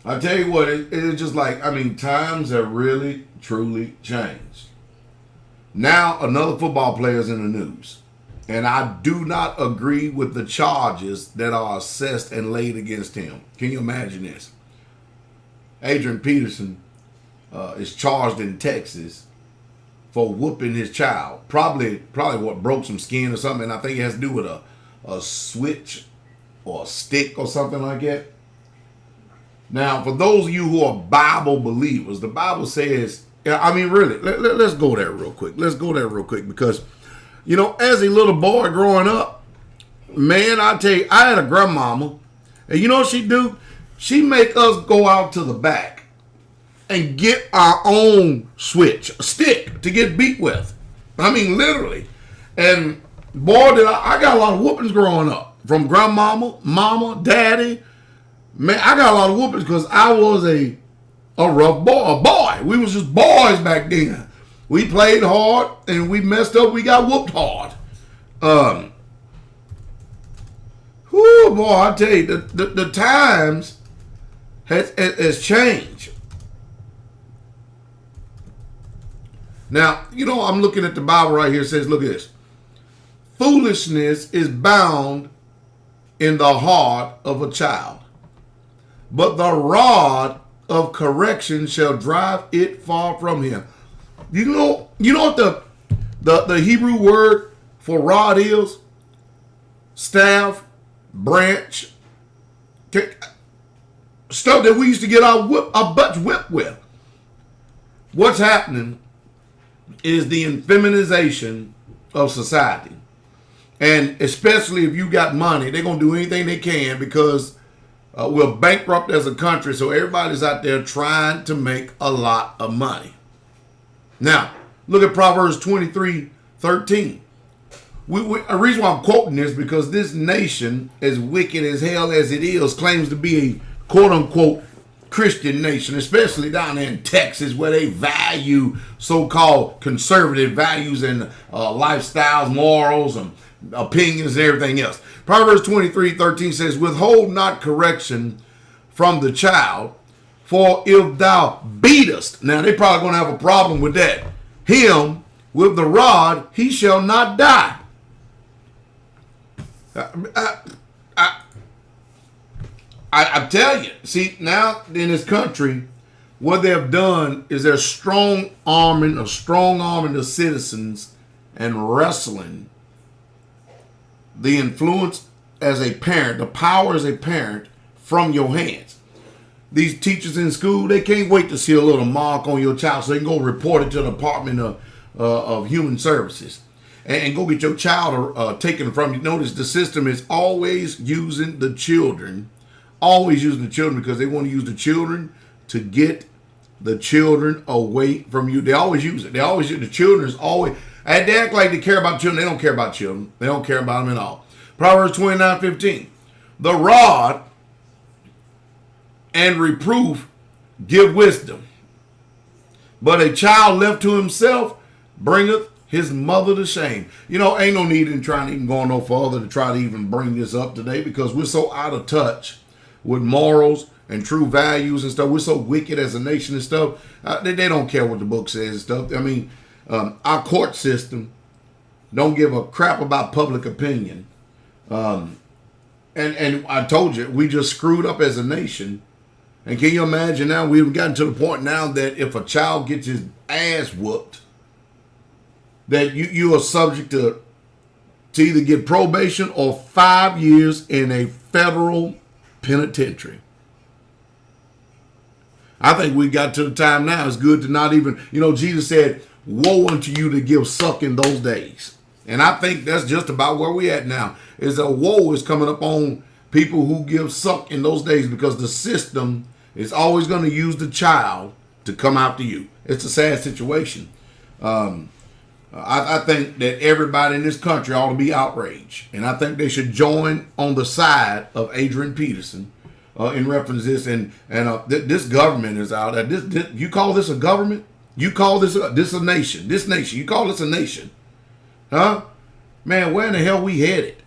I tell you what, it's just like, I mean, times have really, truly changed. Now, another football player is in the news. And I do not agree with the charges that are assessed and laid against him. Can you imagine this? Adrain Peterson is charged in Texas for whooping his child. Probably what broke some skin or something. And I think it has to do with a switch or a stick or something like that. Now, for those of you who are Bible believers, the Bible says, I mean, really, let's go there real quick. Let's go there real quick because, you know, as a little boy growing up, man, I tell you, I had a grandmama, and you know what she'd do? She'd make us go out to the back and get our own switch, a stick to get beat with. I mean, literally. And boy, did I got a lot of whoopings growing up from grandmama, mama, daddy. Man, I got a lot of whoopings because I was a rough boy, a boy. We was just boys back then. We played hard and we messed up. We got whooped hard. Whoo, boy, I tell you, the times has changed. Now, you know, I'm looking at the Bible right here. It says, look at this. Foolishness is bound in the heart of a child, but the rod of correction shall drive it far from him. You know what the Hebrew word for rod is? Staff, branch, stuff that we used to get our butts whipped with. What's happening is the infeminization of society. And especially if you got money, they're going to do anything they can because we're bankrupt as a country. So everybody's out there trying to make a lot of money. Now, look at Proverbs 23:13. A reason why I'm quoting this because this nation, as wicked as hell as it is, claims to be a quote-unquote Christian nation, especially down there in Texas where they value so-called conservative values and lifestyles, morals, and opinions and everything else. Proverbs 23:13 says, withhold not correction from the child, for if thou beatest, now they probably going to have a problem with that, him with the rod, he shall not die. I tell you, see, now in this country, what they have done is they're strong arming the citizens and wrestling the influence as a parent, the power as a parent from your hands. These teachers in school, they can't wait to see a little mark on your child so they can go report it to the Department of Human Services and go get your child taken from you. Notice the system is always using the children. Always using the children because they want to use the children to get the children away from you. They always use it. They always use the children is always. And they act like they care about children. They don't care about children. They don't care about them at all. Proverbs 29:15. The rod and reproof give wisdom, but a child left to himself bringeth his mother to shame. You know, ain't no need in trying to even go no further to try to even bring this up today because we're so out of touch with morals and true values and stuff. We're so wicked as a nation and stuff. They don't care what the book says and stuff. I mean, our court system don't give a crap about public opinion. And I told you, we just screwed up as a nation. And can you imagine now, we've gotten to the point now that if a child gets his ass whooped, that you are subject to either get probation or 5 years in a federal penitentiary. I think we got to the time now, it's good to not even, you know, Jesus said, woe unto you to give suck in those days. And I think that's just about where we at now, is a woe is coming up on people who give suck in those days because the system is always going to use the child to come after you. It's a sad situation. I think that everybody in this country ought to be outraged. And I think they should join on the side of Adrain Peterson in reference to this. And this government is out. This, you call this a government? You call this a nation? This nation, you call this a nation? Huh? Man, where in the hell we headed?